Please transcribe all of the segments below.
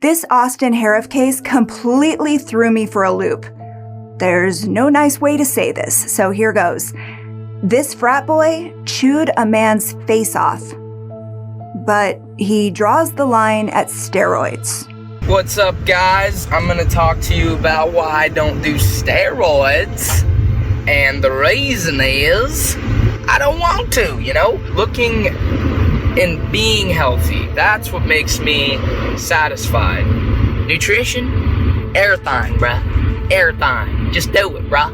This Austin Harrouff case completely threw me for a loop. There's no nice way to say this, so here goes. This frat boy chewed a man's face off, but he draws the line at steroids. What's up, guys? I'm gonna talk to you about why I don't do steroids. And the reason is, I don't want to, Looking and being healthy, that's what makes me satisfied. Nutrition? Everything, bruh. Everything. Just do it, bruh.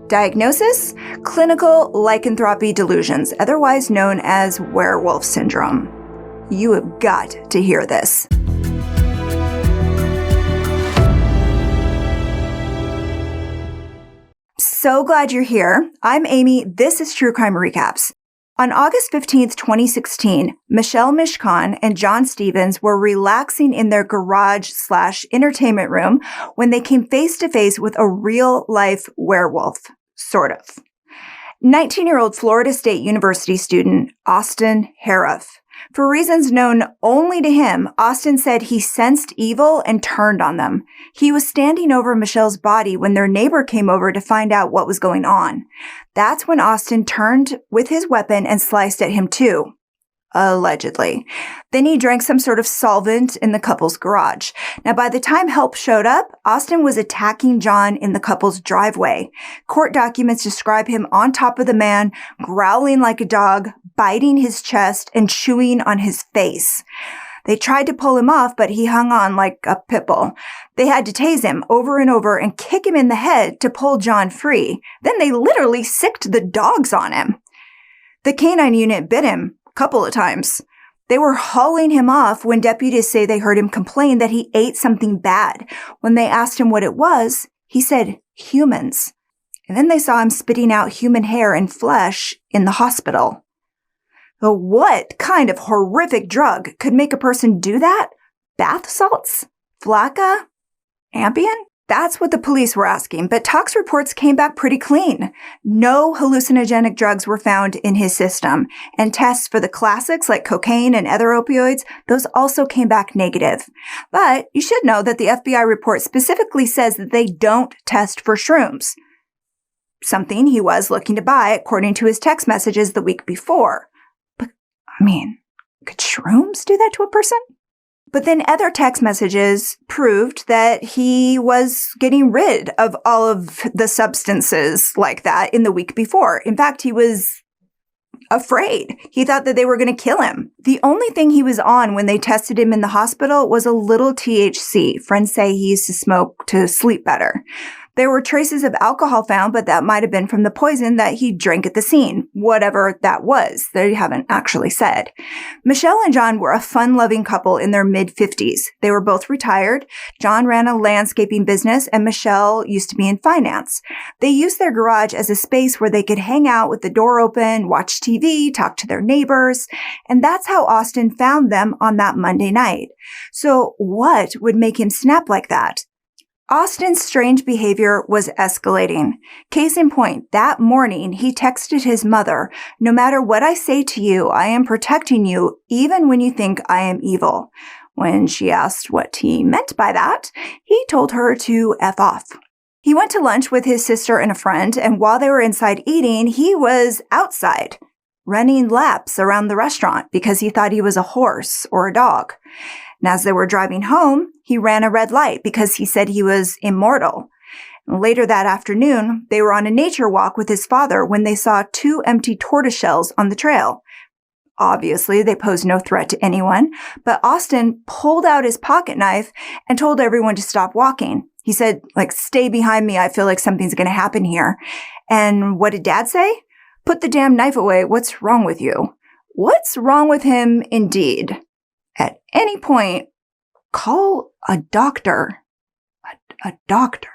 Diagnosis? Clinical lycanthropy delusions, otherwise known as werewolf syndrome. You have got to hear this. So glad you're here. I'm Amy. This is True Crime Recaps. On August 15th, 2016, Michelle Mishcon and John Stevens were relaxing in their garage/entertainment room when they came face to face with a real-life werewolf. Sort of. 19-year-old Florida State University student Austin Harrouff. For reasons known only to him, Austin said he sensed evil and turned on them. He was standing over Michelle's body when their neighbor came over to find out what was going on. That's when Austin turned with his weapon and sliced at him too. Allegedly. Then he drank some sort of solvent in the couple's garage. Now, by the time help showed up, Austin was attacking John in the couple's driveway. Court documents describe him on top of the man, growling like a dog, biting his chest, and chewing on his face. They tried to pull him off, but he hung on like a pit bull. They had to tase him over and over and kick him in the head to pull John free. Then they literally sicked the dogs on him. The canine unit bit him a couple of times. They were hauling him off when deputies say they heard him complain that he ate something bad. When they asked him what it was, he said humans. And then they saw him spitting out human hair and flesh in the hospital. But what kind of horrific drug could make a person do that? Bath salts? Flakka? Ambien? That's what the police were asking, but tox reports came back pretty clean. No hallucinogenic drugs were found in his system, and tests for the classics like cocaine and other opioids, those also came back negative. But you should know that the FBI report specifically says that they don't test for shrooms, something he was looking to buy according to his text messages the week before. Could shrooms do that to a person? But then other text messages proved that he was getting rid of all of the substances like that in the week before. In fact, he was afraid. He thought that they were going to kill him. The only thing he was on when they tested him in the hospital was a little THC. Friends say he used to smoke to sleep better. There were traces of alcohol found, but that might have been from the poison that he drank at the scene. Whatever that was, they haven't actually said. Michelle and John were a fun-loving couple in their mid-50s. They were both retired. John ran a landscaping business, and Michelle used to be in finance. They used their garage as a space where they could hang out with the door open, watch TV, talk to their neighbors, and that's how Austin found them on that Monday night. So what would make him snap like that? Austin's strange behavior was escalating. Case in point, that morning, he texted his mother, "No matter what I say to you, I am protecting you, even when you think I am evil." When she asked what he meant by that, he told her to F off. He went to lunch with his sister and a friend, and while they were inside eating, he was outside, running laps around the restaurant because he thought he was a horse or a dog. And as they were driving home, he ran a red light because he said he was immortal. Later that afternoon, they were on a nature walk with his father when they saw 2 empty tortoise shells on the trail. Obviously, they posed no threat to anyone, but Austin pulled out his pocket knife and told everyone to stop walking. He said, stay behind me. I feel like something's going to happen here. And what did Dad say? Put the damn knife away. What's wrong with you? What's wrong with him, indeed? At any point, call a doctor. A doctor.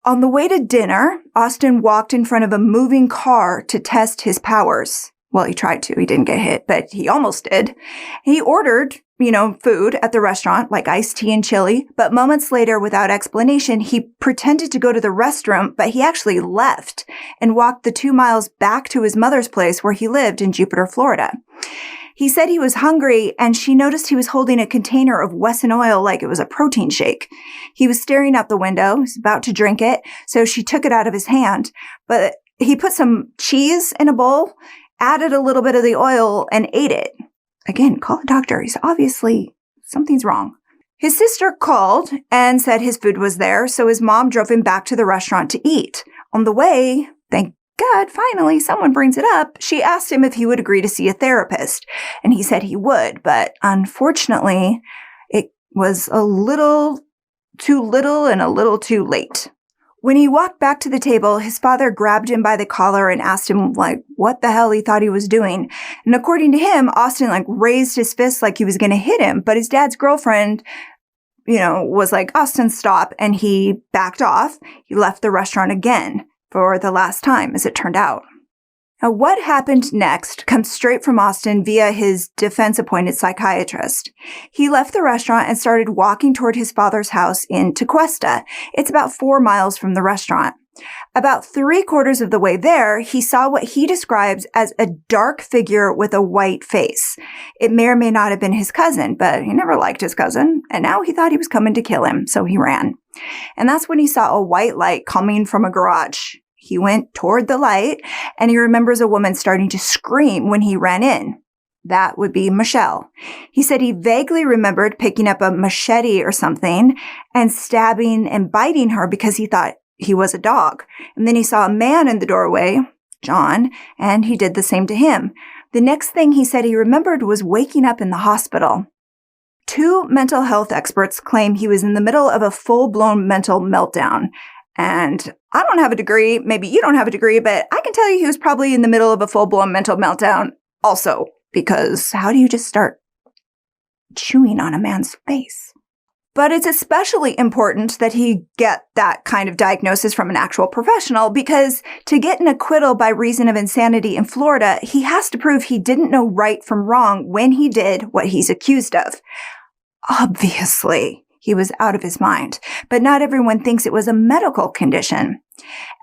On the way to dinner, Austin walked in front of a moving car to test his powers. Well, he tried to. He didn't get hit, but he almost did. He ordered, food at the restaurant, like iced tea and chili, but moments later, without explanation, he pretended to go to the restroom, but he actually left and walked the 2 miles back to his mother's place where he lived in Jupiter, Florida. He said he was hungry, and she noticed he was holding a container of Wesson oil like it was a protein shake. He was staring out the window. He was about to drink it, so she took it out of his hand. But he put some cheese in a bowl, added a little bit of the oil, and ate it. Again, call a doctor. He's obviously, something's wrong. His sister called and said his food was there, so his mom drove him back to the restaurant to eat. On the way, thank God, finally, someone brings it up. She asked him if he would agree to see a therapist, and he said he would, but unfortunately, it was a little too little and a little too late. When he walked back to the table, his father grabbed him by the collar and asked him, what the hell he thought he was doing. And according to him, Austin, raised his fist like he was going to hit him, but his dad's girlfriend, was like, Austin, stop, and he backed off. He left the restaurant again. For the last time, as it turned out. Now, what happened next comes straight from Austin via his defense-appointed psychiatrist. He left the restaurant and started walking toward his father's house in Tequesta. It's about 4 miles from the restaurant. About 3/4 of the way there, he saw what he describes as a dark figure with a white face. It may or may not have been his cousin, but he never liked his cousin, and now he thought he was coming to kill him, so he ran. And that's when he saw a white light coming from a garage. He went toward the light, and he remembers a woman starting to scream when he ran in. That would be Michelle. He said he vaguely remembered picking up a machete or something and stabbing and biting her because he thought he was a dog. And then he saw a man in the doorway, John, and he did the same to him. The next thing he said he remembered was waking up in the hospital. 2 mental health experts claim he was in the middle of a full-blown mental meltdown. And I don't have a degree, maybe you don't have a degree, but I can tell you he was probably in the middle of a full-blown mental meltdown also, because how do you just start chewing on a man's face? But it's especially important that he get that kind of diagnosis from an actual professional, because to get an acquittal by reason of insanity in Florida, he has to prove he didn't know right from wrong when he did what he's accused of. Obviously, he was out of his mind, but not everyone thinks it was a medical condition.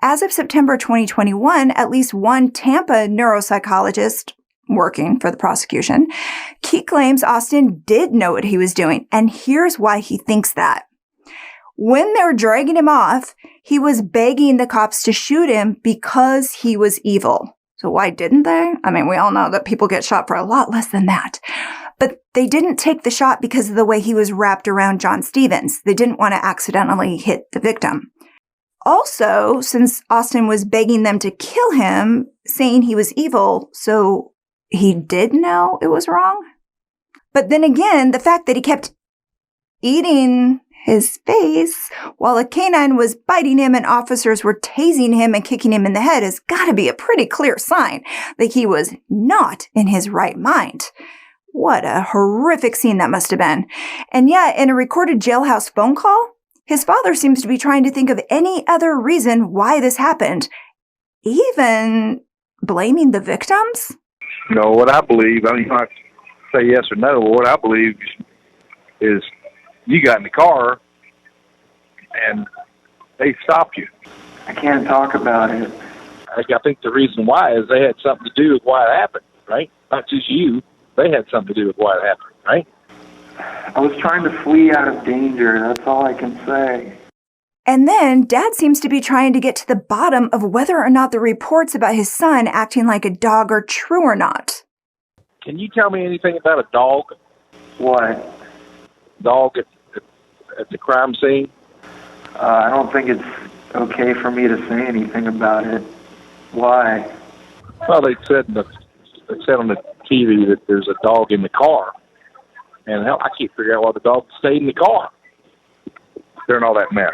As of September 2021, at least one Tampa neuropsychologist working for the prosecution, he claims Austin did know what he was doing, and here's why he thinks that. When they were dragging him off, he was begging the cops to shoot him because he was evil. So why didn't they? I mean, we all know that people get shot for a lot less than that. But they didn't take the shot because of the way he was wrapped around John Stevens. They didn't want to accidentally hit the victim. Also, since Austin was begging them to kill him, saying he was evil, so he did know it was wrong. But then again, the fact that he kept eating his face while a canine was biting him and officers were tasing him and kicking him in the head has got to be a pretty clear sign that he was not in his right mind. What a horrific scene that must have been. And yet, in a recorded jailhouse phone call, his father seems to be trying to think of any other reason why this happened, even blaming the victims. No, what I believe, I mean, you don't have to say yes or no. What I believe is you got in the car and they stopped you. I can't talk about it. I think the reason why is they had something to do with why it happened, right? Not just you. They had something to do with why it happened, right? I was trying to flee out of danger. That's all I can say. And then Dad seems to be trying to get to the bottom of whether or not the reports about his son acting like a dog are true or not. Can you tell me anything about a dog? What? Dog at the crime scene? I don't think it's okay for me to say anything about it. Why? Well, they said on the TV that there's a dog in the car. And hell, I can't figure out why the dog stayed in the car during all that mess.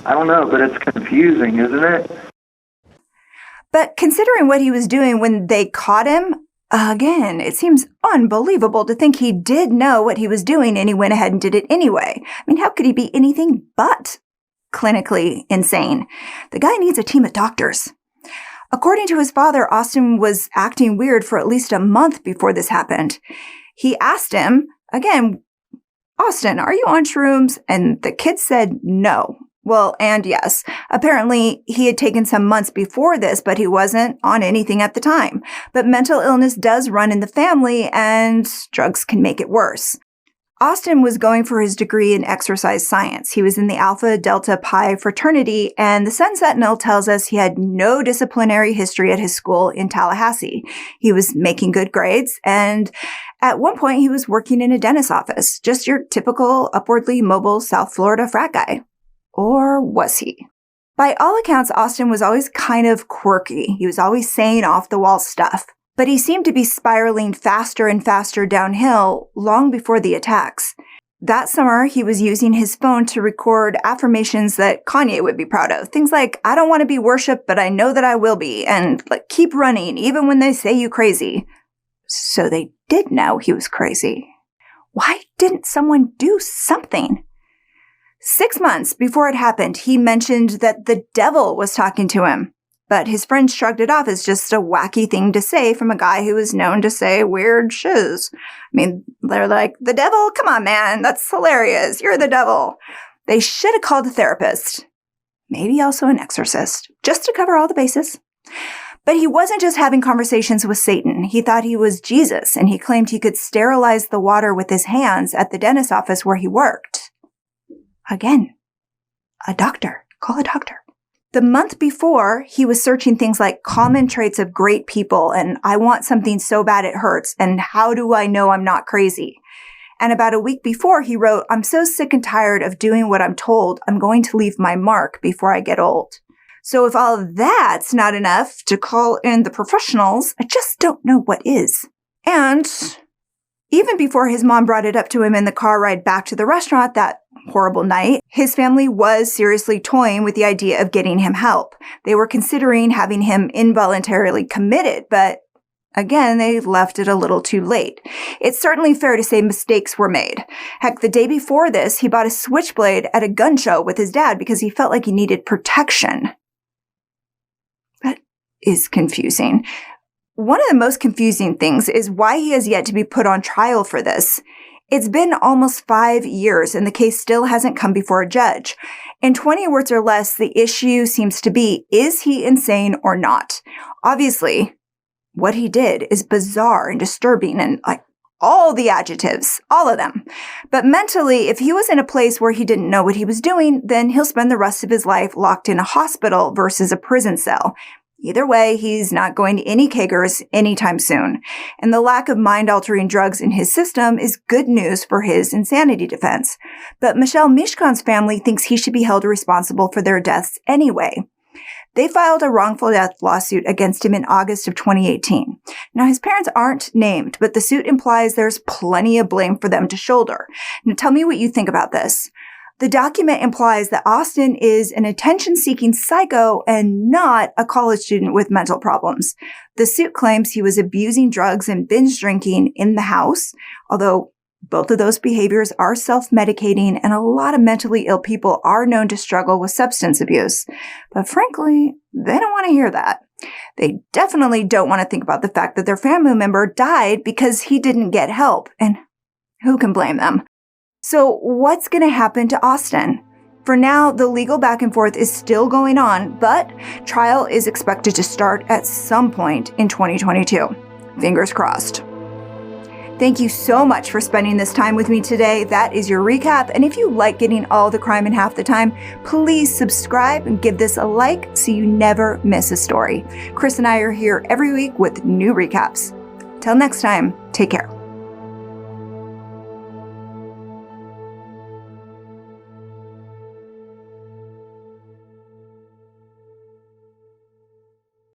I don't know, but it's confusing, isn't it? But considering what he was doing when they caught him, again, it seems unbelievable to think he did know what he was doing and he went ahead and did it anyway. I mean, how could he be anything but clinically insane? The guy needs a team of doctors. According to his father, Austin was acting weird for at least a month before this happened. He asked him, again, Austin, are you on shrooms? And the kid said no, Well, and yes, apparently he had taken some months before this, but he wasn't on anything at the time. But mental illness does run in the family, and drugs can make it worse. Austin was going for his degree in exercise science. He was in the Alpha Delta Pi fraternity, and the Sun Sentinel tells us he had no disciplinary history at his school in Tallahassee. He was making good grades, and at one point he was working in a dentist's office. Just your typical upwardly mobile South Florida frat guy. Or was he? By all accounts, Austin was always kind of quirky. He was always saying off-the-wall stuff. But he seemed to be spiraling faster and faster downhill long before the attacks. That summer, he was using his phone to record affirmations that Kanye would be proud of. Things like, I don't want to be worshipped, but I know that I will be. And like, keep running, even when they say you crazy. So they did know he was crazy. Why didn't someone do something? 6 months before it happened, he mentioned that the devil was talking to him. But his friends shrugged it off as just a wacky thing to say from a guy who was known to say weird shiz. I mean, they're like, the devil? Come on, man. That's hilarious. You're the devil. They should have called a therapist. Maybe also an exorcist, just to cover all the bases. But he wasn't just having conversations with Satan. He thought he was Jesus, and he claimed he could sterilize the water with his hands at the dentist's office where he worked. Again, a doctor. Call a doctor. The month before, he was searching things like common traits of great people and I want something so bad it hurts and how do I know I'm not crazy? And about a week before, he wrote, I'm so sick and tired of doing what I'm told. I'm going to leave my mark before I get old. So if all of that's not enough to call in the professionals, I just don't know what is. And even before his mom brought it up to him in the car ride back to the restaurant that horrible night, his family was seriously toying with the idea of getting him help. They were considering having him involuntarily committed, but again, they left it a little too late. It's certainly fair to say mistakes were made. Heck, the day before this, he bought a switchblade at a gun show with his dad because he felt like he needed protection. That is confusing. One of the most confusing things is why he has yet to be put on trial for this. It's been almost 5 years and the case still hasn't come before a judge. In 20 words or less, the issue seems to be, is he insane or not? Obviously, what he did is bizarre and disturbing and like all the adjectives, all of them. But mentally, if he was in a place where he didn't know what he was doing, then he'll spend the rest of his life locked in a hospital versus a prison cell. Either way, he's not going to any kegers anytime soon. And the lack of mind-altering drugs in his system is good news for his insanity defense. But Michelle Mishkon's family thinks he should be held responsible for their deaths anyway. They filed a wrongful death lawsuit against him in August of 2018. Now, his parents aren't named, but the suit implies there's plenty of blame for them to shoulder. Now, tell me what you think about this. The document implies that Austin is an attention-seeking psycho and not a college student with mental problems. The suit claims he was abusing drugs and binge drinking in the house, although both of those behaviors are self-medicating and a lot of mentally ill people are known to struggle with substance abuse. But frankly, they don't want to hear that. They definitely don't want to think about the fact that their family member died because he didn't get help, and who can blame them? So what's going to happen to Austin? For now, the legal back and forth is still going on, but trial is expected to start at some point in 2022. Fingers crossed. Thank you so much for spending this time with me today. That is your recap. And if you like getting all the crime in half the time, please subscribe and give this a like so you never miss a story. Chris and I are here every week with new recaps. Till next time, take care.